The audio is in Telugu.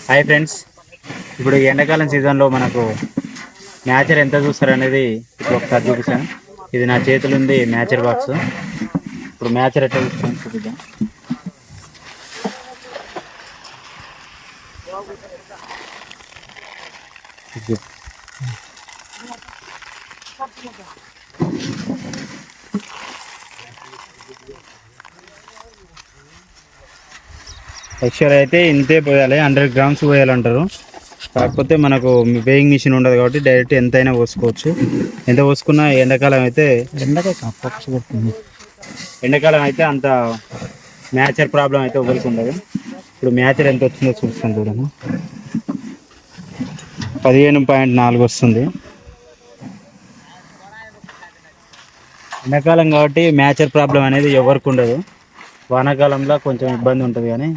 హాయ్ ఫ్రెండ్స్, ఇప్పుడు ఎండాకాలం సీజన్లో మనకు మ్యాచర్ ఎంత చూస్తారు అనేది ఇప్పుడు ఒకసారి చూపిస్తాను. ఇది నా చేతులు ఉంది మ్యాచర్ బాక్స్. ఇప్పుడు మ్యాచర్ ఎట్లా చూస్తాను చూపిద్దాం. ఎక్స్ట్రా అయితే ఇంతే పోయాలి, 100 గ్రామ్స్ పోయాలంటారు. కాకపోతే మనకు వేయింగ్ మిషన్ ఉండదు కాబట్టి డైరెక్ట్ ఎంతైనా పోసుకోవచ్చు. ఎంత పోసుకున్నా ఎండాకాలం అయితే అంత మ్యాచర్ ప్రాబ్లం అయితే ఒకరికి ఉండదు. ఇప్పుడు మ్యాచర్ ఎంత వచ్చిందో చూస్తాను చూడండి. 15.4 వస్తుంది. ఎండాకాలం కాబట్టి మ్యాచర్ ప్రాబ్లం అనేది ఎవరికి ఉండదు. వానాకాలంలో కొంచెం ఇబ్బంది ఉంటుంది కానీ